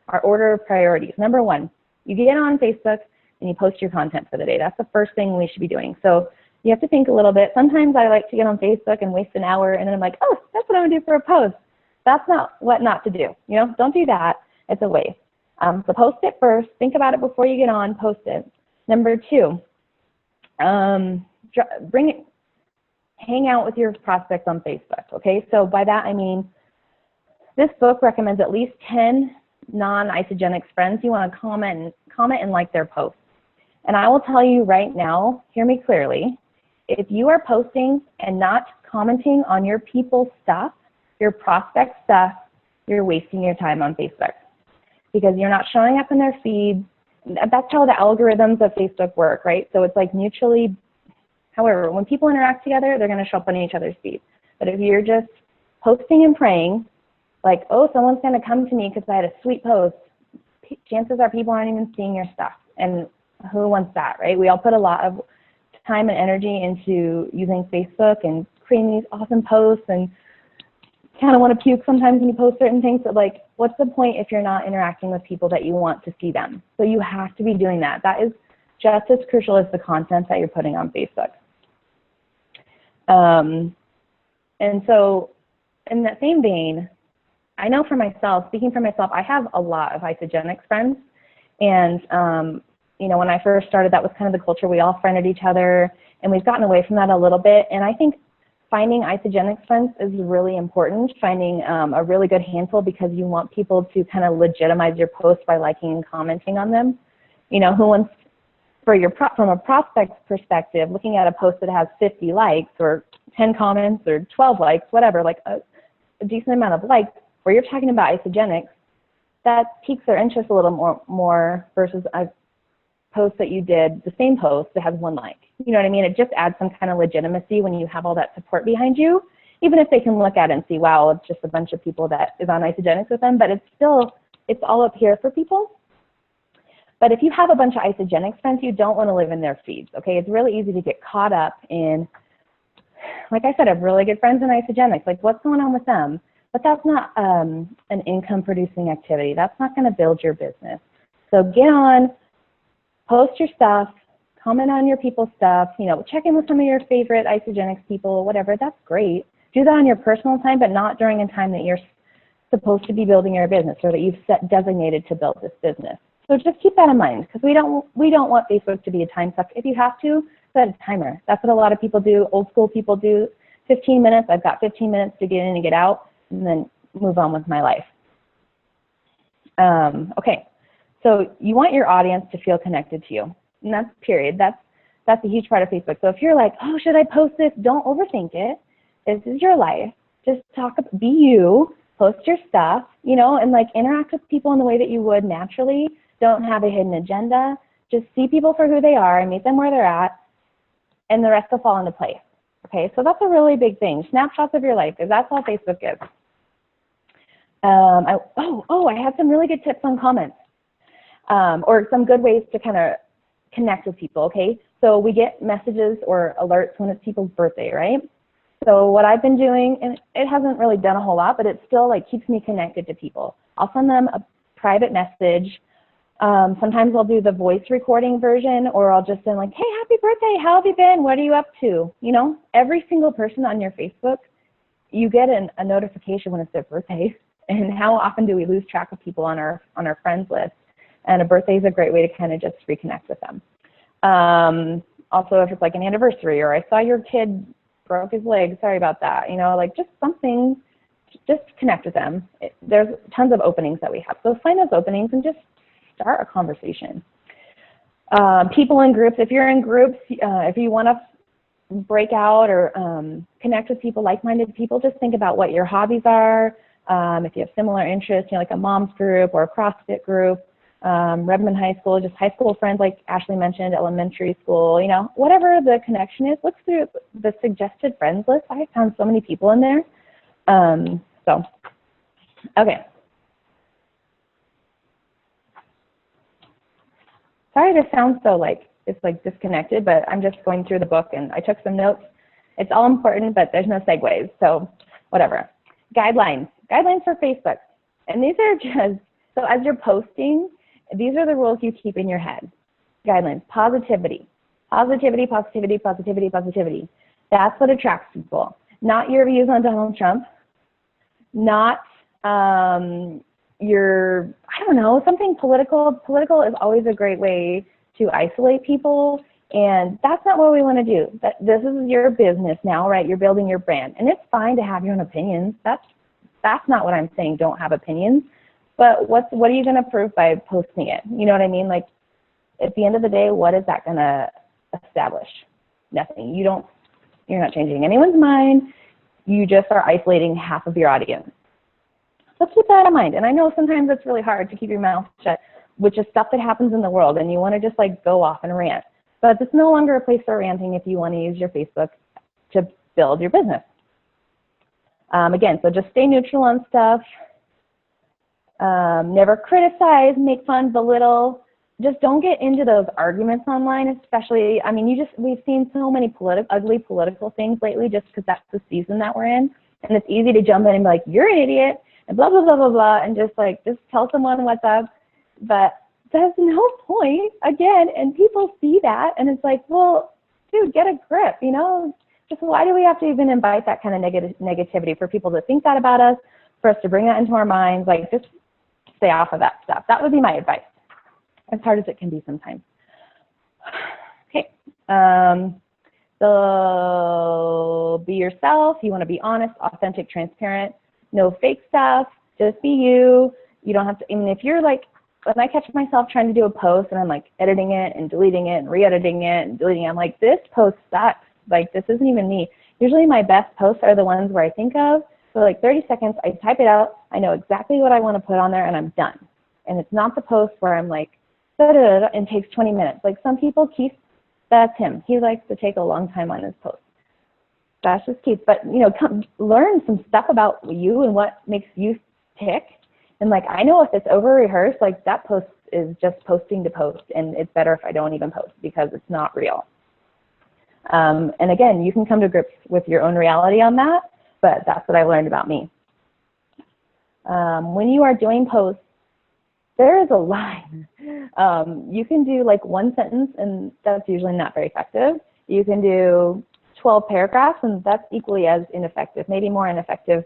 our order of priorities. Number 1, you get on Facebook and you post your content for the day. That's the first thing we should be doing. So you have to think a little bit. Sometimes I like to get on Facebook and waste an hour, and then I'm like, oh, that's what I'm gonna do for a post. That's not what not to do. You know, don't do that. It's a waste. So post it first. Think about it before you get on. Post it. Number 2, hang out with your prospects on Facebook. Okay, so by that I mean, this book recommends at least 10 non-Isagenix friends you want to comment and like their posts. And I will tell you right now, hear me clearly, if you are posting and not commenting on your people's stuff, your prospect stuff, you're wasting your time on Facebook, because you're not showing up in their feeds. That's how the algorithms of Facebook work, right? So it's like mutually, however, when people interact together, they're going to show up on each other's feeds. But if you're just posting and praying, like, oh, someone's going to come to me because I had a sweet post, chances are people aren't even seeing your stuff. And who wants that, right? We all put a lot of time and energy into using Facebook and creating these awesome posts, and kind of want to puke sometimes when you post certain things. But like, what's the point if you're not interacting with people that you want to see them? So you have to be doing that. That is just as crucial as the content that you're putting on Facebook. And so in that same vein, I know for myself, speaking for myself, I have a lot of Isagenix friends. And, you know, when I first started, that was kind of the culture. We all friended each other, and we've gotten away from that a little bit. And I think finding Isagenix friends is really important, finding a really good handful, because you want people to kind of legitimize your posts by liking and commenting on them. You know, who wants, from a prospect's perspective, looking at a post that has 50 likes or 10 comments or 12 likes, whatever, like a decent amount of likes, where you're talking about Isagenix, that piques their interest a little more versus a post that you did, the same post that has 1 like. You know what I mean? It just adds some kind of legitimacy when you have all that support behind you, even if they can look at it and see, wow, it's just a bunch of people that is on Isagenix with them, but it's all up here for people. But if you have a bunch of Isagenix friends, you don't want to live in their feeds, okay? It's really easy to get caught up in, like I said, I have really good friends in Isagenix. Like, what's going on with them? But that's not an income-producing activity. That's not going to build your business. So get on, post your stuff, comment on your people's stuff, you know, check in with some of your favorite Isagenix people, whatever. That's great. Do that on your personal time, but not during a time that you're supposed to be building your business or that you've designated to build this business. So just keep that in mind, because we don't want Facebook to be a time suck. If you have to, set a timer. That's what a lot of people do. Old school people do. 15 minutes. I've got 15 minutes to get in and get out, and then move on with my life. Okay, so you want your audience to feel connected to you, and that's period. That's a huge part of Facebook. So if you're like, oh, should I post this? Don't overthink it. This is your life. Just be you. Post your stuff, you know, and like interact with people in the way that you would naturally. Don't have a hidden agenda. Just see people for who they are and meet them where they're at, and the rest will fall into place. Okay, so that's a really big thing. Snapshots of your life, because that's all Facebook is. I had some really good tips on comments, or some good ways to kind of connect with people, okay? So we get messages or alerts when it's people's birthday, right? So what I've been doing, and it hasn't really done a whole lot, but it still like keeps me connected to people. I'll send them a private message. Sometimes I'll do the voice recording version, or I'll just send like, hey, happy birthday, how have you been? What are you up to? You know, every single person on your Facebook, you get a notification when it's their birthday. And how often do we lose track of people on our friends list? And a birthday is a great way to kind of just reconnect with them. Also, if it's like an anniversary, or I saw your kid broke his leg, sorry about that. You know, like just something, just connect with them. There's tons of openings that we have. So find those openings and just start a conversation. People in groups, if you're in groups, if you want to break out or connect with people, like-minded people, just think about what your hobbies are. If you have similar interests, you know, like a mom's group or a CrossFit group, Redmond High School, just high school friends like Ashley mentioned, elementary school, you know, whatever the connection is, look through the suggested friends list. I found so many people in there. Okay. Sorry this sounds so like it's like disconnected, but I'm just going through the book and I took some notes. It's all important, but there's no segues, so whatever. Guidelines for Facebook. And these are just, so as you're posting, these are the rules you keep in your head. Guidelines, positivity. Positivity, positivity, positivity, positivity. That's what attracts people. Not your views on Donald Trump. Not I don't know, something political. Political is always a great way to isolate people, and that's not what we want to do. This is your business now, right? You're building your brand, and it's fine to have your own opinions. That's not what I'm saying, don't have opinions. But what are you going to prove by posting it? You know what I mean? Like, at the end of the day, what is that going to establish? Nothing. You're not changing anyone's mind. You just are isolating half of your audience. So keep that in mind. And I know sometimes it's really hard to keep your mouth shut, which is stuff that happens in the world, and you want to just like go off and rant. But it's no longer a place for ranting if you want to use your Facebook to build your business. Again, so just stay neutral on stuff. Never criticize, make fun, belittle. Just don't get into those arguments online, especially, I mean, we've seen so many ugly political things lately just because that's the season that we're in. And it's easy to jump in and be like, you're an idiot, and blah, blah, blah, blah, blah, and just tell someone what's up. But there's no point, again, and people see that, and it's like, well, dude, get a grip, you know? Just why do we have to even invite that kind of negativity for people to think that about us, for us to bring that into our minds? Like, just stay off of that stuff. That would be my advice, as hard as it can be sometimes. Okay. So be yourself. You want to be honest, authentic, transparent. No fake stuff. Just be you. You don't have to, I mean, if you're like, when I catch myself trying to do a post and I'm like editing it and deleting it and re-editing it and deleting it, I'm like, this post sucks. Like, this isn't even me. Usually my best posts are the ones where I think of, so like 30 seconds, I type it out, I know exactly what I want to put on there, and I'm done. And it's not the post where I'm like, da-da-da-da, and takes 20 minutes. Like some people, Keith, that's him. He likes to take a long time on his post. That's just Keith. But, you know, learn some stuff about you and what makes you tick. And like, I know if it's over-rehearsed, like that post is just posting to post, and it's better if I don't even post because it's not real. And again, you can come to grips with your own reality on that, but that's what I learned about me. When you are doing posts, there is a line. You can do like one sentence, and that's usually not very effective. You can do 12 paragraphs, and that's equally as ineffective, maybe more ineffective.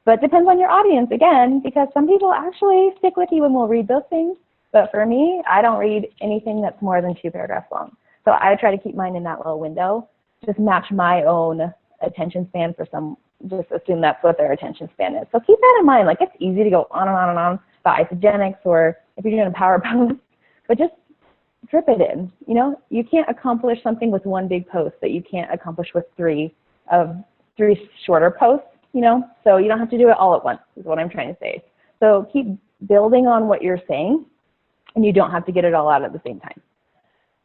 But it depends on your audience, again, because some people actually stick with you and will read those things. But for me, I don't read anything that's more than 2 paragraphs long. So I try to keep mine in that little window, just match my own attention span for some, just assume that's what their attention span is. So keep that in mind. Like, it's easy to go on and on and on about Isagenix, or if you're doing a power post, but just drip it in. You know, you can't accomplish something with one big post that you can't accomplish with three shorter posts, you know? So you don't have to do it all at once, is what I'm trying to say. So keep building on what you're saying, and you don't have to get it all out at the same time.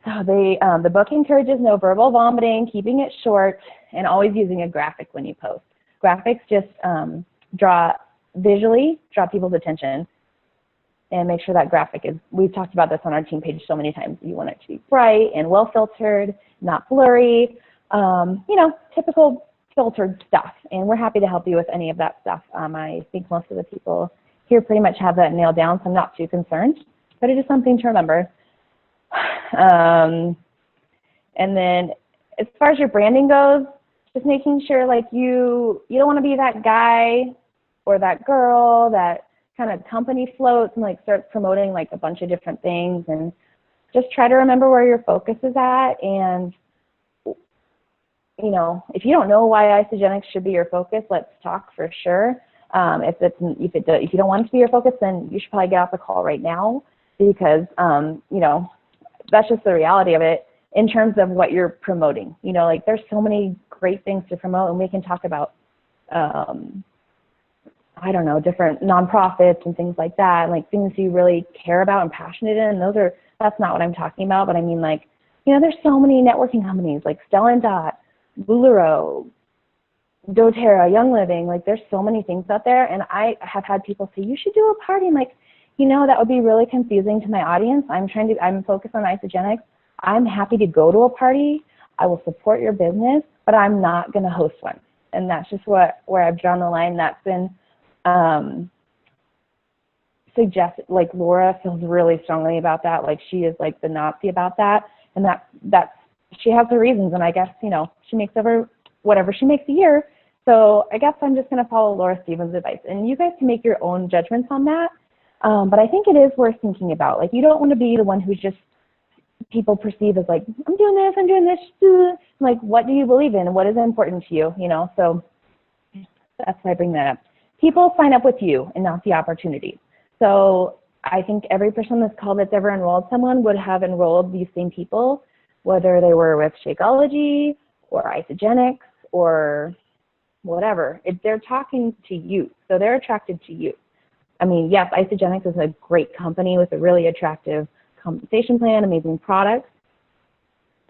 So the book encourages no verbal vomiting, keeping it short, and always using a graphic when you post. Graphics just visually draw people's attention, and make sure that graphic is, we've talked about this on our team page so many times. You want it to be bright and well filtered, not blurry, you know, typical filtered stuff. And we're happy to help you with any of that stuff. I think most of the people here pretty much have that nailed down, so I'm not too concerned, but it is something to remember. And then as far as your branding goes, just making sure like you don't want to be that guy or that girl that kind of company floats and like starts promoting like a bunch of different things, and just try to remember where your focus is at. And you know, if you don't know why Isagenix should be your focus, let's talk for sure. If you don't want it to be your focus, then you should probably get off the call right now, because you know, that's just the reality of it in terms of what you're promoting. You know, like there's so many great things to promote, and we can talk about, I don't know, different nonprofits and things like that, like things you really care about and passionate in. That's not what I'm talking about, but I mean, like, you know, there's so many networking companies like Stella and Dot, Buluro, doTERRA, Young Living, like there's so many things out there. And I have had people say, you should do a party. I'm like, you know, that would be really confusing to my audience. I'm focused on Isagenix. I'm happy to go to a party. I will support your business, but I'm not going to host one. And that's just where I've drawn the line. That's been suggested. Like Laura feels really strongly about that. Like she is like the Nazi about that. And that's she has her reasons. And I guess, you know, she makes whatever she makes a year. So I guess I'm just going to follow Laura Stevens' advice. And you guys can make your own judgments on that. But I think it is worth thinking about. Like, you don't want to be the one who's just people perceive as like, I'm doing this. Like, what do you believe in? What is important to you? You know, so that's why I bring that up. People sign up with you and not the opportunity. So I think every person on this call that's ever enrolled someone would have enrolled these same people, whether they were with Shakeology or Isagenix or whatever. They're talking to you, so they're attracted to you. I mean, yes, Isagenix is a great company with a really attractive compensation plan, amazing products,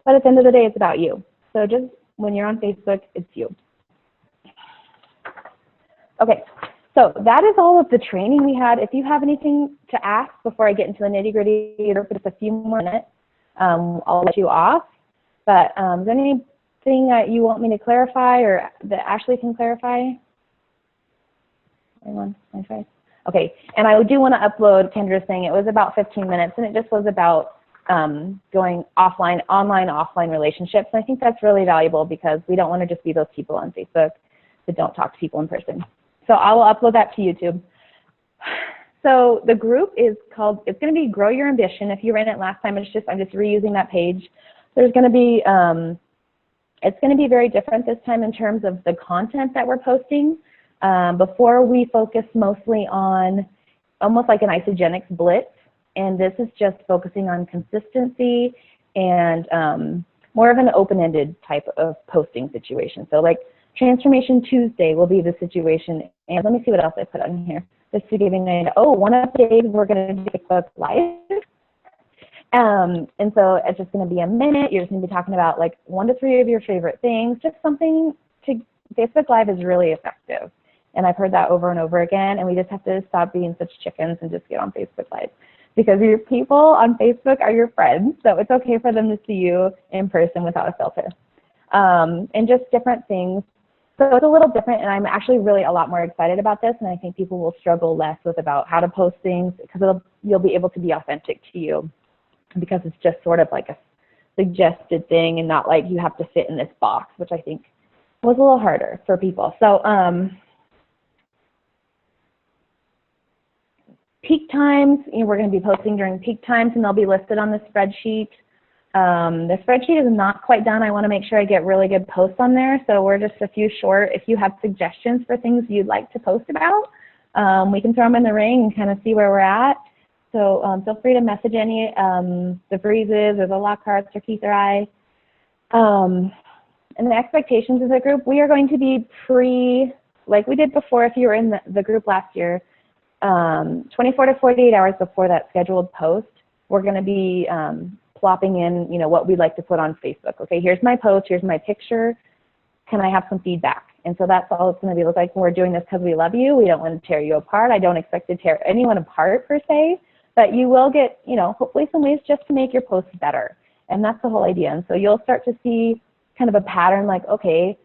but at the end of the day, it's about you. So just when you're on Facebook, it's you. Okay, so that is all of the training we had. If you have anything to ask before I get into the nitty-gritty, for just a few more minutes, I'll let you off. But is there anything that you want me to clarify or that Ashley can clarify? Anyone? Okay, and I do want to upload Kendra's thing. It was about 15 minutes, and it just was about going offline, online, offline relationships. And I think that's really valuable because we don't want to just be those people on Facebook that don't talk to people in person. So I will upload that to YouTube. So the group is called, it's going to be Grow Your Ambition. If you ran it last time, I'm just reusing that page. There's going to be, it's going to be very different this time in terms of the content that we're posting. Before we focused mostly on almost like an Isagenix blitz, and this is just focusing on consistency and more of an open-ended type of posting situation. So like Transformation Tuesday will be the situation, and let me see what else I put on here. Just to give you an idea. Oh, one of the days we're going to do Facebook Live. And so it's just going to be a minute. You're just going to be talking about like 1 to 3 of your favorite things, just something to, Facebook Live is really effective. And I've heard that over and over again, and we just have to stop being such chickens and just get on Facebook Live. Because your people on Facebook are your friends, so it's okay for them to see you in person without a filter. And just different things. So it's a little different, and I'm actually really a lot more excited about this, and I think people will struggle less with about how to post things because you'll be able to be authentic to you because it's just sort of like a suggested thing and not like you have to fit in this box, which I think was a little harder for people. So peak times, we're going to be posting during peak times, and they'll be listed on the spreadsheet. The spreadsheet is not quite done. I want to make sure I get really good posts on there, so we're just a few short. If you have suggestions for things you'd like to post about, we can throw them in the ring and kind of see where we're at. So feel free to message any, the Breezes or the Lockharts or Keith or I. And the expectations of the group, we are going to be like we did before if you were in the group last year, 24 to 48 hours before that scheduled post, we're going to be plopping in, what we'd like to put on Facebook. Okay, here's my post, here's my picture. Can I have some feedback? And so that's all it's going to be look like. We're doing this because we love you. We don't want to tear you apart. I don't expect to tear anyone apart per se, but you will get, hopefully some ways just to make your posts better. And that's the whole idea. And so you'll start to see kind of a pattern like, okay,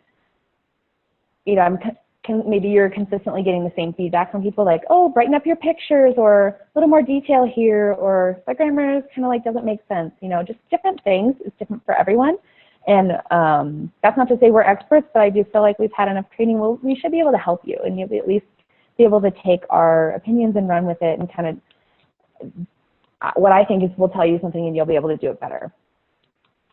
maybe you're consistently getting the same feedback from people like, oh, brighten up your pictures or a little more detail here, or the grammar is kind of like doesn't make sense. Just different things. It's different for everyone. And that's not to say we're experts, but I do feel like we've had enough training. We should be able to help you, and you'll at least be able to take our opinions and run with it and kind of, what I think is we'll tell you something and you'll be able to do it better.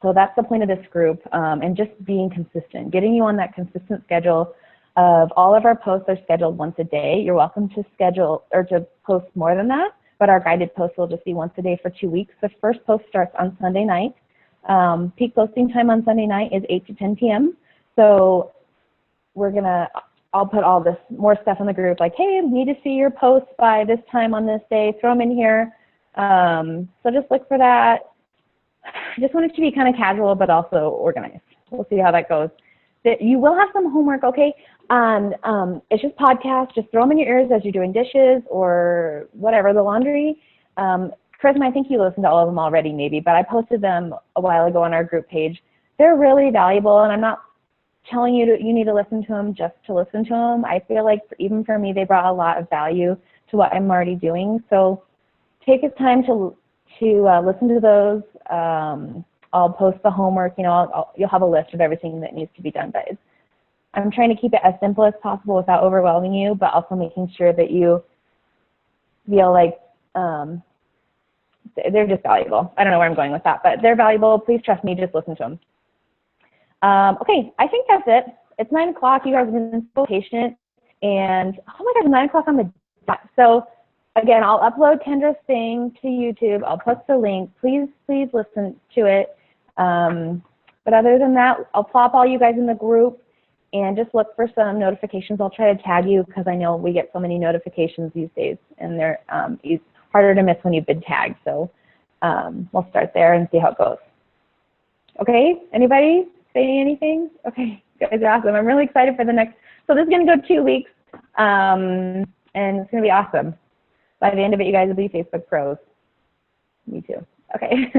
So that's the point of this group, and just being consistent, getting you on that consistent schedule of all of our posts are scheduled once a day. You're welcome to schedule or to post more than that, but our guided posts will just be once a day for 2 weeks. The first post starts on Sunday night. Peak posting time on Sunday night is 8 to 10 p.m. So I'll put all this more stuff in the group like, hey, need to see your posts by this time on this day, throw them in here. So just look for that. I just want it to be kind of casual, but also organized. We'll see how that goes. You will have some homework, okay? It's just podcasts. Just throw them in your ears as you're doing dishes or whatever, the laundry. Charisma, I think you listened to all of them already maybe, but I posted them a while ago on our group page. They're really valuable, and I'm not telling you you need to listen to them just to listen to them. I feel like even for me, they brought a lot of value to what I'm already doing. So take the time to listen to those. I'll post the homework. You'll have a list of everything that needs to be done. But I'm trying to keep it as simple as possible without overwhelming you, but also making sure that you feel like they're just valuable. I don't know where I'm going with that, but they're valuable. Please trust me. Just listen to them. Okay, I think that's it. It's 9 o'clock. You guys have been so patient. And, oh my gosh, 9 o'clock on the dot. So, again, I'll upload Kendra's thing to YouTube. I'll post the link. Please listen to it. But other than that, I'll plop all you guys in the group and just look for some notifications. I'll try to tag you because I know we get so many notifications these days, and they're it's harder to miss when you've been tagged. So we'll start there and see how it goes. Okay, anybody saying anything? Okay, you guys are awesome. I'm really excited for the next. So this is going to go 2 weeks. And it's going to be awesome. By the end of it, you guys will be Facebook pros. Me too. Okay.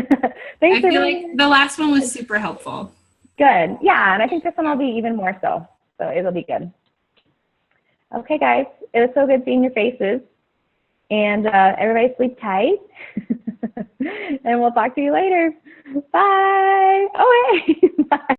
Thanks, I feel everyone. like the last one was super helpful. Good. Yeah, and I think this one will be even more so. So it'll be good. Okay, guys. It was so good seeing your faces. And everybody sleep tight. And we'll talk to you later. Bye. Oh, hey. Bye.